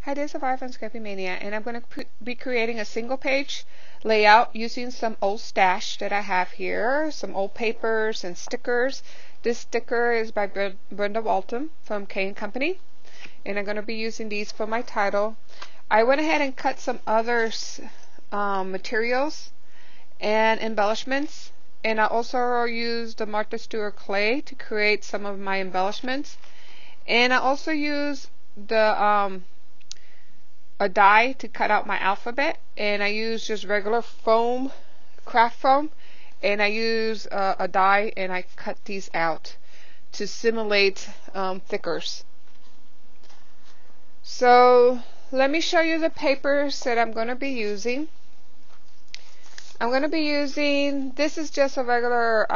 Hi, this is Survive on Scrappy Mania, and I'm going to be creating a single page layout using some old stash that I have here, some old papers and stickers. This sticker is by Brenda Walton from K&company, and I'm going to be using these for my title. I went ahead and cut some other materials and embellishments, and I also used the Martha Stewart clay to create some of my embellishments, and I also used the a die to cut out my alphabet, and I use just regular foam, craft foam, and I use a die and I cut these out to simulate thickers. So let me show you the papers that I'm going to be using. I'm going to be using, this is just a regular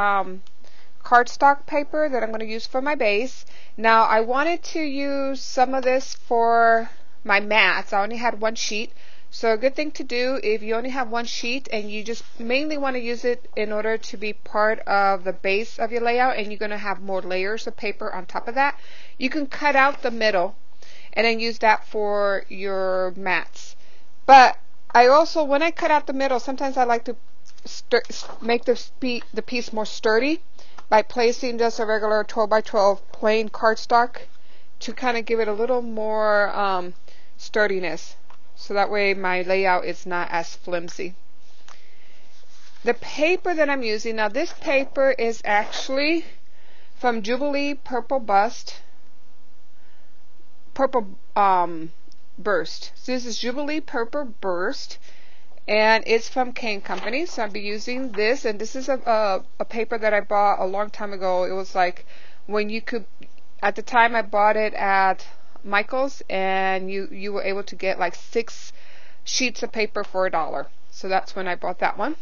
cardstock paper that I'm going to use for my base. Now I wanted to use some of this for my mats. I only had one sheet, so a good thing to do if you only have one sheet and you just mainly want to use it in order to be part of the base of your layout, and you're going to have more layers of paper on top of that, you can cut out the middle and then use that for your mats. But I also, when I cut out the middle, sometimes I like to make the piece more sturdy by placing just a regular 12 by 12 plain cardstock to kind of give it a little more sturdiness, so that way my layout is not as flimsy. The paper that I'm using, now this paper is actually from Jubilee Purple Burst. So this is Jubilee Purple Burst, and it's from K&company. So I'll be using this, and this is a paper that I bought a long time ago. It was like when you could, at the time I bought it at Michael's, and you were able to get like 6 sheets of paper for $1. So that's when I bought that one.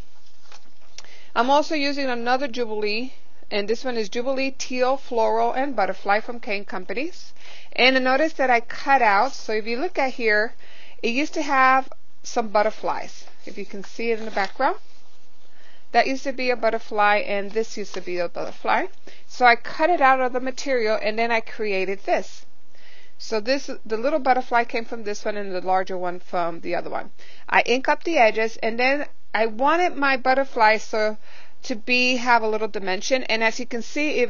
I'm also using another Jubilee, and this one is Jubilee Teal Floral and Butterfly from K&company. And notice that I cut out, so if you look at here, it used to have some butterflies. If you can see it in the background, that used to be a butterfly, and this used to be a butterfly. So I cut it out of the material, and then I created this. So the little butterfly came from this one, and the larger one from the other one. I ink up the edges, and then I wanted my butterfly to have a little dimension. And as you can see,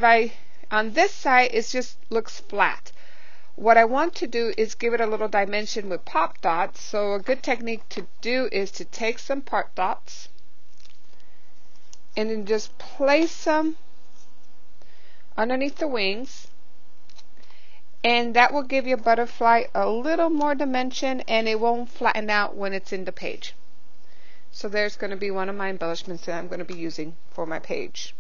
on this side, it just looks flat. What I want to do is give it a little dimension with pop dots. So a good technique to do is to take some pop dots and then just place them underneath the wings, and that will give your butterfly a little more dimension, and it won't flatten out when it's in the page. So there's going to be one of my embellishments that I'm going to be using for my page.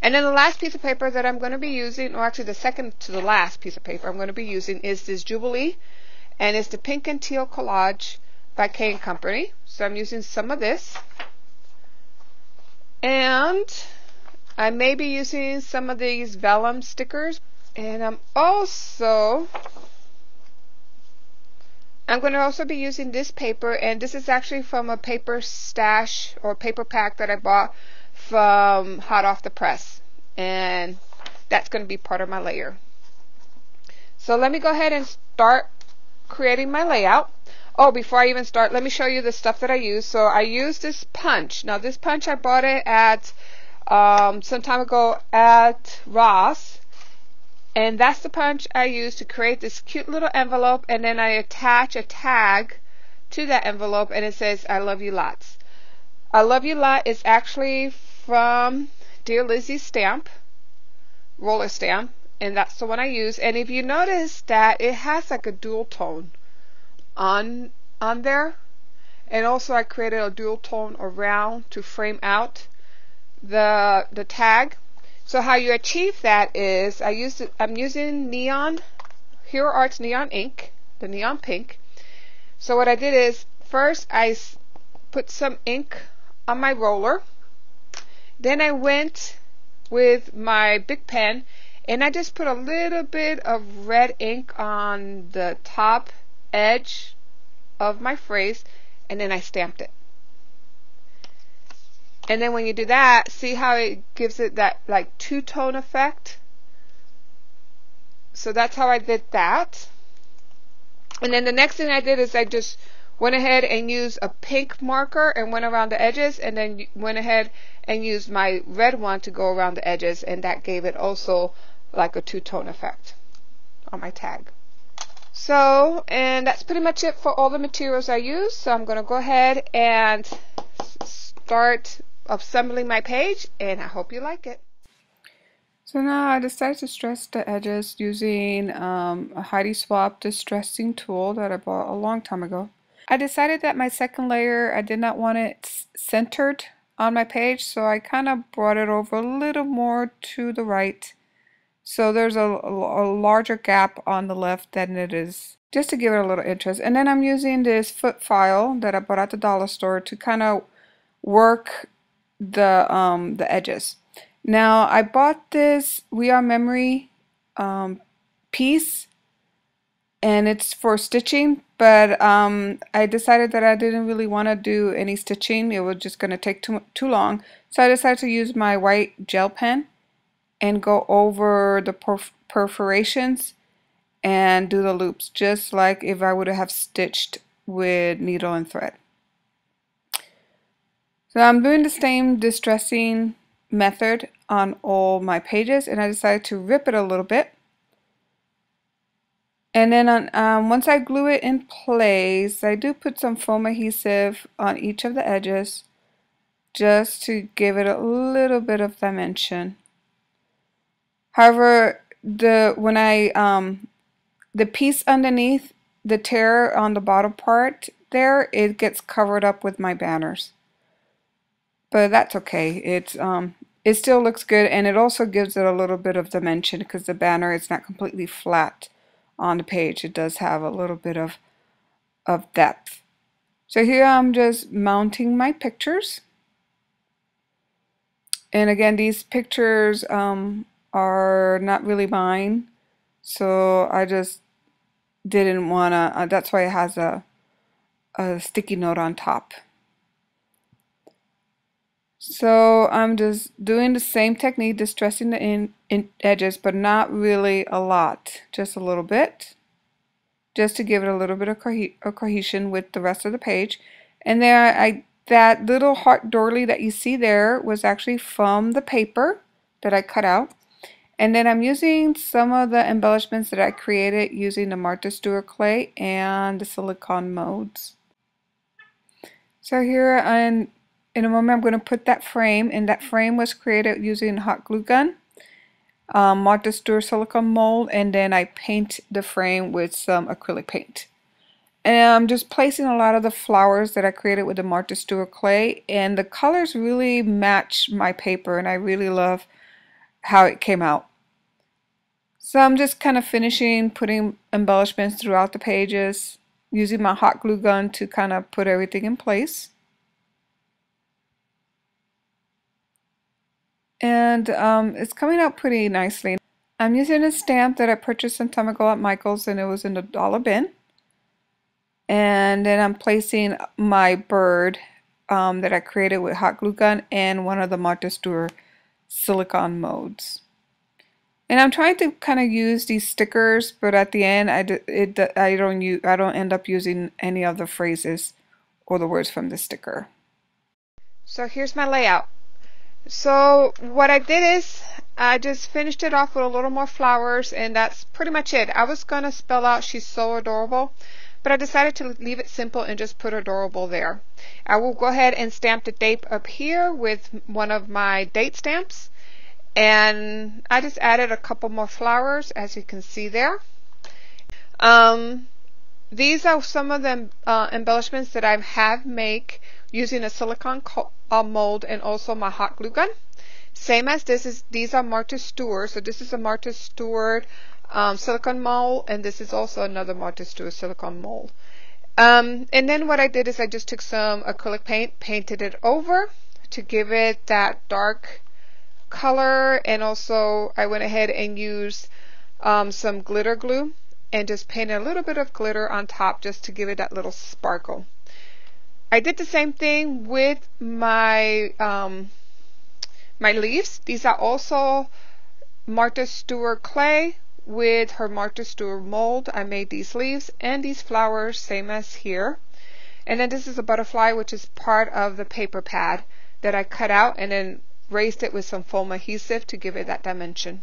And then the last piece of paper that I'm going to be using, or actually the second to the last piece of paper I'm going to be using, is this Jubilee, and it's the Pink and Teal Collage by K&company. So I'm using some of this, and I may be using some of these vellum stickers, and I'm going to also be using this paper, and this is actually from a paper stash or paper pack that I bought from Hot Off the Press, and that's going to be part of my layer. So let me go ahead and start creating my layout. Oh, before I even start, let me show you the stuff that I use. So I use this punch. Now this punch, I bought it at some time ago at Ross, and that's the punch I use to create this cute little envelope, and then I attach a tag to that envelope, and it says I love you lots. I love you lot is actually from Dear Lizzie's stamp, roller stamp, and that's the one I use. And if you notice that it has like a dual tone on there, and also I created a dual tone around to frame out the tag. So how you achieve that is I'm using neon Hero Arts neon ink, the neon pink. So what I did is first I put some ink on my roller, then I went with my big pen and I just put a little bit of red ink on the top edge of my phrase, and then I stamped it. And then when you do that, see how it gives it that like two-tone effect? So that's how I did that. And then the next thing I did is I just went ahead and used a pink marker and went around the edges, and then went ahead and used my red one to go around the edges, and that gave it also like a two-tone effect on my tag. So, and that's pretty much it for all the materials I used. So I'm going to go ahead and start assembling my page, and I hope you like it. So now I decided to stress the edges using a Heidi Swapp distressing tool that I bought a long time ago. I decided that my second layer, I did not want it centered on my page, so I kind of brought it over a little more to the right. So there's a larger gap on the left than it is, just to give it a little interest. And then I'm using this foot file that I bought at the dollar store to kind of work the edges. Now I bought this We Are Memory piece, and it's for stitching, but I decided that I didn't really want to do any stitching. It was just going to take too long, so I decided to use my white gel pen and go over the perforations and do the loops, just like if I would have stitched with needle and thread. So I'm doing the same distressing method on all my pages, and I decided to rip it a little bit. And then once I glue it in place, I do put some foam adhesive on each of the edges just to give it a little bit of dimension. However, the piece underneath, the tear on the bottom part there, it gets covered up with my banners. But that's okay. It still looks good, and it also gives it a little bit of dimension because the banner is not completely flat on the page. It does have a little bit of depth. So here I'm just mounting my pictures. And again, these pictures are not really mine, so I just didn't want to, that's why it has a sticky note on top. So I'm just doing the same technique, distressing the edges, but not really a lot, just a little bit, just to give it a little bit of cohesion with the rest of the page. And there, that little heart doily that you see there was actually from the paper that I cut out. And then I'm using some of the embellishments that I created using the Martha Stewart clay and the silicone molds. So here in a moment I'm going to put that frame, and that frame was created using hot glue gun, Martha Stewart silicone mold, and then I paint the frame with some acrylic paint. And I'm just placing a lot of the flowers that I created with the Martha Stewart clay, and the colors really match my paper, and I really love how it came out. So I'm just kind of finishing putting embellishments throughout the pages, using my hot glue gun to kind of put everything in place. And it's coming out pretty nicely. I'm using a stamp that I purchased some time ago at Michael's, and it was in the dollar bin. And then I'm placing my bird that I created with hot glue gun and one of the Martha Stewart silicone molds. And I'm trying to kind of use these stickers, but at the end I don't end up using any of the phrases or the words from the sticker. So here's my layout. So what I did is I just finished it off with a little more flowers, and that's pretty much it. I was going to spell out "she's so adorable," but I decided to leave it simple and just put adorable there. I will go ahead and stamp the date up here with one of my date stamps, and I just added a couple more flowers, as you can see there. These are some of the embellishments that I have made using a silicone mold and also my hot glue gun. Same as these are Martha Stewart. So this is a Martha Stewart silicone mold, and this is also another Martha Stewart silicone mold. And then what I did is I just took some acrylic paint, painted it over to give it that dark color, and also I went ahead and used some glitter glue and just painted a little bit of glitter on top just to give it that little sparkle. I did the same thing with my my leaves. These are also Martha Stewart clay with her Martha Stewart mold, I made these leaves and these flowers, same as here. And then this is a butterfly, which is part of the paper pad that I cut out and then raised it with some foam adhesive to give it that dimension.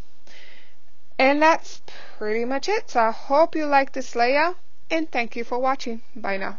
And that's pretty much it. So I hope you like this layout, and thank you for watching. Bye now.